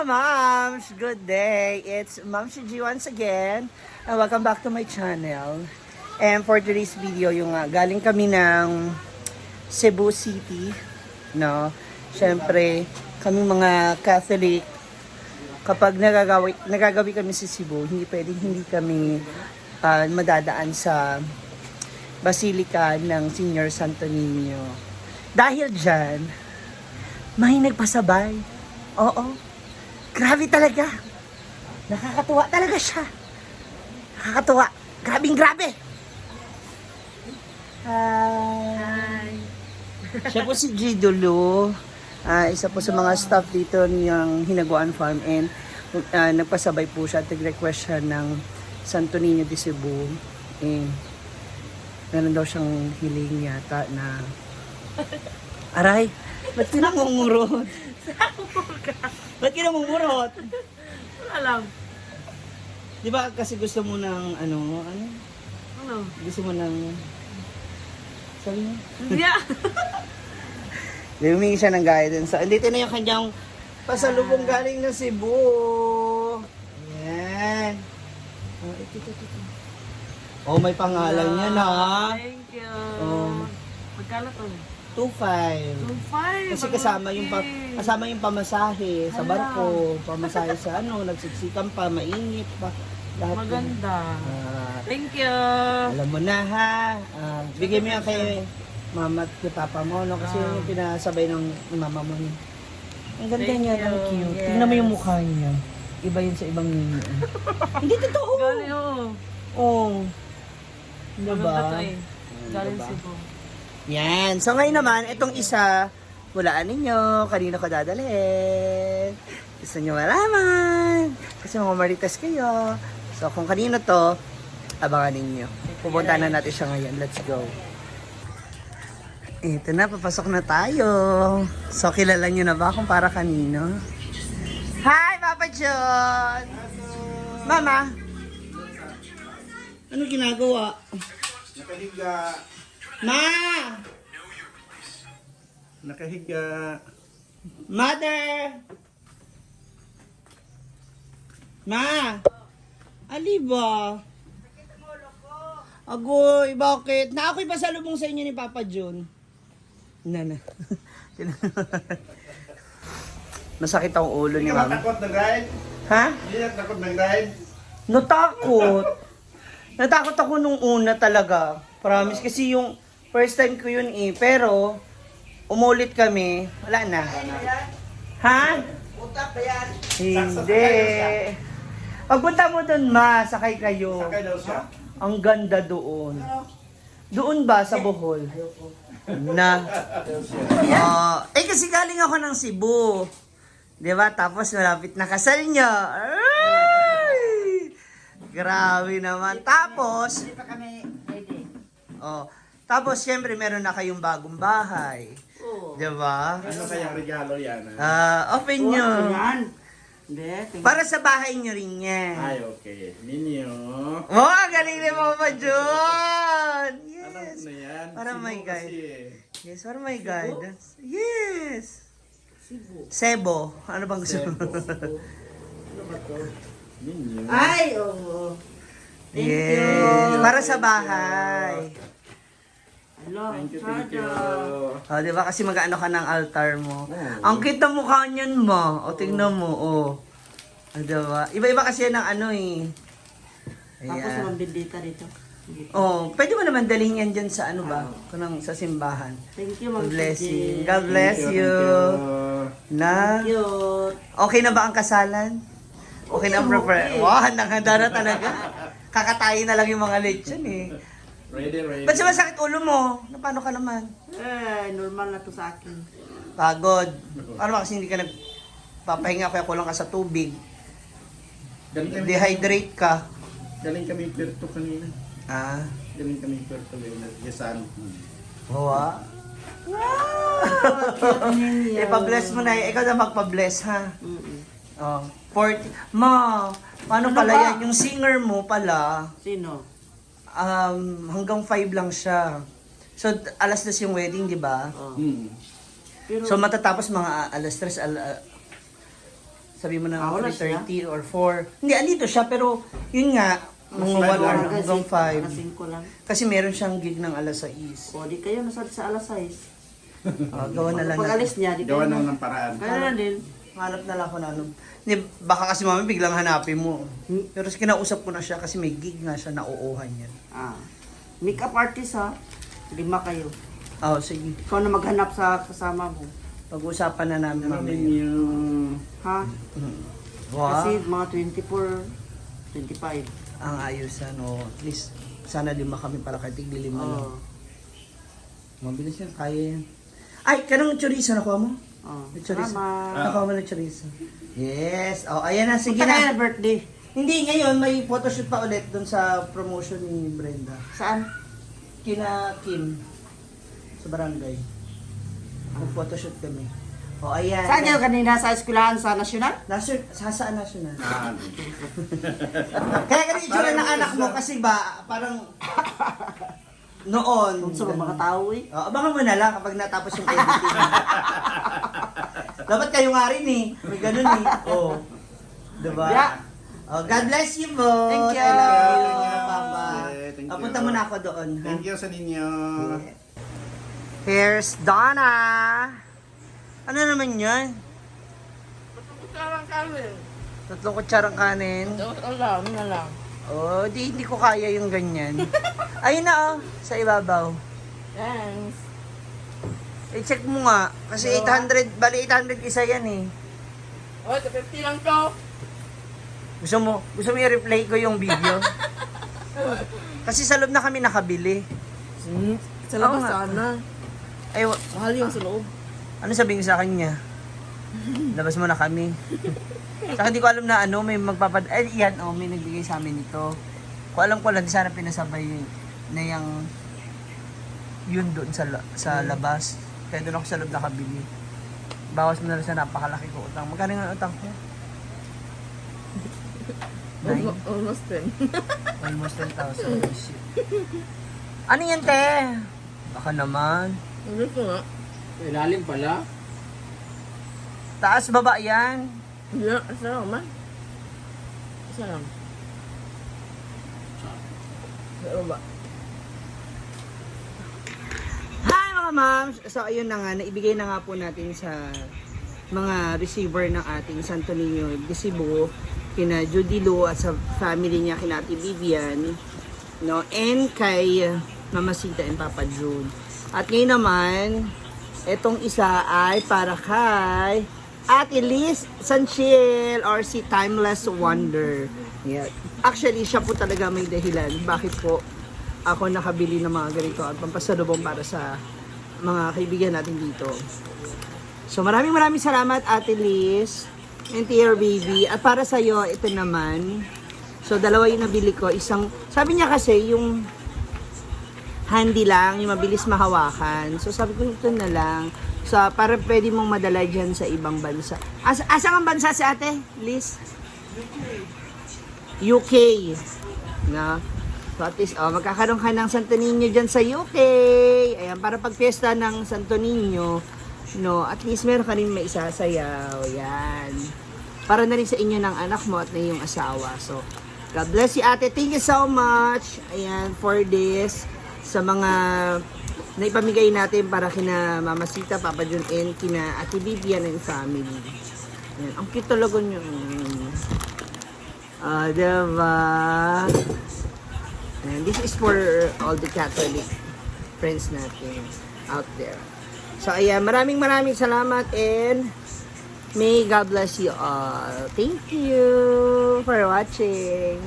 Moms! Good day! It's Mom Shiji once again. And welcome back to my channel. And for today's video, galing kami ng Cebu City. No? Siyempre, kami mga Catholic, kapag nagagawi kami sa Cebu, hindi pwedeng hindi kami madadaan sa Basilica ng Senior Santo Niño. Dahil dyan, may nagpasabay. Oo. Grabe talaga. Nakakatuwa talaga siya. Nakakatuwa. Grabing grabe. Hi. Siya po si Gidolo. Isa po sa mga staff dito niyang Hinaguan Farm and nagpasabay po siya at nag-request siya ng Santo Niño de Cebu. And meron daw siyang hiling yata na aray, ba't kinamumurot? Ba't kinamumurot? Alam. Di ba kasi gusto mo ng ano? Gusto mo ng sabi mo? Yeah. Humingi siya ng guidance. Andito na yung kanyang pasalubong galing na Cebu. Ayan. Ito. Oh, may pangalan niya na. Thank you. Oh. Magkano to? 2.5. 2.5. Kasi kasama yung pamasahe sa barko, pamasahe sa nagsiksikan pa, mainit pa. Lahat Maganda. Thank you. Alam mo na ha. Bigay mo yan kay mama at kay papa mo, no? Kasi yung pinasabay ng mama mo. Ang ganda Thank niya, you. ang cute. Yes. Tingnan mo yung mukha niya. Iba yun sa ibang ninyo. Hindi totoo. Galing Oh. Maganda Diba? to eh. Galing Diba? Cebu. Yan. So ngayon naman, itong isa, hulaan ninyo, kanino ko dadalhin. Gusto nyo malaman. Kasi mga maritas kayo. So kung kanino to, abangan ninyo. Pupunta na natin siya ngayon. Let's go. Ito na, papasok na tayo. So kilala nyo na ba kung para kanino? Hi, Papa John! Mama! Ano ginagawa? Nakahiga. Ma! Nakahiga. Mother! Ma! Ali ba? Agoy, bakit? Na ako'y pasalubong sa inyo ni Papa John. Na. Masakit ang ulo Hindi ni ka Mama. matakot nag-ride? Ha? Hindi ka takot nag-ride? Natakot. Natakot ako nung una talaga. Promise. Kasi yung first time ko yun eh. Pero, umulit kami. Wala na. Ha? Utak ba yan? Hindi. Pagpunta mo dun, ma, sakay kayo. Sakay daw siya. Ang ganda doon. Doon ba sa Bohol? Na. Kasi galing ako ng Cebu. 'Di ba? Tapos malapit na kasal niyo. Ay! Grabe naman. Tapos, Hindi pa kami ready. tapos syempre meron na kayong bagong bahay. Oo. 'Di ba? Ano kayang regalo yan? Open nyo. Hindi. Para sa bahay nyo rin yan. Ay, okay. Ninyo. Oh, ang galing ni Mama John! Alam Yes! ko na yan. Para Cebu may guide. kasi eh. Yes, para may guidance. Yes! Cebu. Sebo. Ano bang gusto mo? Ano ba to? Ninyo. Ay, oo. Thank Yes! you. Para sa bahay. Hello. Thank you. Oh, di ba kasi mag-ano ka ng altar mo? Oo. Ang cute ng mukha niyan mo. O, tingnan mo. Oh. Di ba? Iba-iba kasi yan ng ano eh. Tapos Ayan. naman bindita rito. Oh, pwede mo naman dalhin yan dyan sa ano ba? Kunang sa simbahan. Thank you, Ma'am. God bless Shiji. you. God bless you. Na. Cute. Okay na ba ang kasalan? Okay na ang prepare. okay. Wow, nakahanda na talaga. Kakatayin na lang yung mga lechon eh. Ready. Ba't siya masakit ulo mo? Paano ka naman? Normal na to sa akin. Pagod. Ano ba kasi hindi ka nagpapahinga kaya kulang ka sa tubig. Dehydrate ka. Galing kami Puerto kanina. Ah. Galing kami Puerto Yesan. Wow. Ninyo. Ipa-bless mo na. Ikaw na magpa-bless ha. Mm-mm. Oh. 40. Ma, paano Ano pala ba? yan? Yung singer mo pala, Sino? hanggang 5 lang siya. So, alas 10 yung wedding, di ba? Oh. Hmm. Pero, So, matatapos mga alas 3, sabi mo na Wala siya. 3:30 or 4. Hindi, andito siya, pero yun nga, mga Mas 1 ano, hanggang 5. Alas 5 lang. Kasi meron siyang gig ng alas 6. O, di kayo nasa sa alas 6. Gawa na lang Pag alis niya, di Gawa kayo na ng paraan. Kaya na din. Hanap na lang ako na ano. Hindi, baka kasi mami biglang hanapin mo. Pero kinausap ko na siya kasi may gig nga siya na uuhan yan. Makeup artist ha. 5 kayo. Oh, sige. Ikaw na maghanap sa kasama mo. Pag-usapan na namin Ano mamaya. din yung... Ha? Wow. Kasi mga 24, 25. Ang ayos ano. At least, sana 5 kami para kahit tigli 5 lang. Oo. Mabilis yan, kaya yan. Ay, kanong chorizo nakuha mo? Oh. May chorizo. Salamat. Nakuha mo ng chorizo. Yes. Oh, ayan na. Sige Punta kayo na. na birthday. Hindi, ngayon may photoshoot pa ulit dun sa promotion ni Brenda. Saan? Kina Kim. Sa barangay. Mag-photoshoot kami. O, ayan. Saan kayo kanina sa eskwelahan sa nasyonal? Saan national? Ah, Kaya ganun itsura ng anak mo kasi ba, parang noon. Kung sa mga tao eh. Abangan mo na lang kapag natapos yung editing. Dapat kayo nga rin eh. May ganun eh. Oh. Diba? Yeah. Oh, God bless you, boss. Thank you. I love you, Papa. Thank you. Punta mo na ako doon. Ha? Thank you sa ninyo. Here's Donna. Ano naman yan? Kutsarang kami. 3 kutsarang kanin. Alam na lang. Oh, hindi ko kaya yung ganyan. Ayun na oh, sa ibabaw. Thanks. I-check mo nga. Kasi 800, bali 800 isa yan eh. Oh, 50 lang to. Gusto mo i-replay ko yung video? Kasi sa loob na kami nakabili. Sa labas sana. Ay, Mahal yung sa loob. ano sabihin sa kanya? Labas mo na kami. Saka hindi ko alam na ano, may magpapad... Ay, yan, oh, may nagbigay sa amin ito. Kung alam ko lang, di sana pinasabay na yung... Yun doon sa labas. Kaya doon ako sa loob nakabili. Bawas mo na lang sa napakalaki ko utang. Magkano nga utang ko? 9? Almost 10. Almost 10,000. Shit. Ano yan, te? Baka naman. Ano ko nga? Ilalim pala. Taas, baba yan. Hindi na. Asa lang man? Asa lang? Sa ba? Hi mga moms! So ayun na nga, naibigay na nga po natin sa mga receiver ng ating Santo Niño de Cebu, kina Judy Lu at sa family niya, kina Ate Vivian, no? And kay Mama Sita and Papa June. At ngayon naman, etong isa ay para kay Ate Liz Sanchiel or si Timeless Wonder. Yeah. Actually, siya po talaga may dahilan bakit po ako nakabili ng mga ganito at pampasalubong para sa mga kaibigan natin dito. So maraming salamat Ate Liz and to your baby. At para sa'yo, ito naman. So dalawa yung nabili ko. Isang, sabi niya kasi yung handy lang, yung mabilis mahawakan. So sabi ko ito na lang. So para pwede mong madala dyan sa ibang bansa. Asang ang bansa si Ate Liz? UK. Na? So at least, magkakaroon ka ng Santo Niño dyan sa UK. Ayan, para pag fiesta ng Santo Niño, no, at least meron ka rin may isasayaw. Yan. Para na rin sa inyo ng anak mo at na iyong asawa. So, God bless you, Ate. Thank you so much. Ayan, for this. Sa mga naipamigay natin para kina Mama Sita, Papa John, and kina Ate Vivian and family. Ayan, ang cute talaga nyo. Diba? And this is for all the Catholic friends natin out there. So ayan, maraming salamat and may God bless you all. Thank you for watching.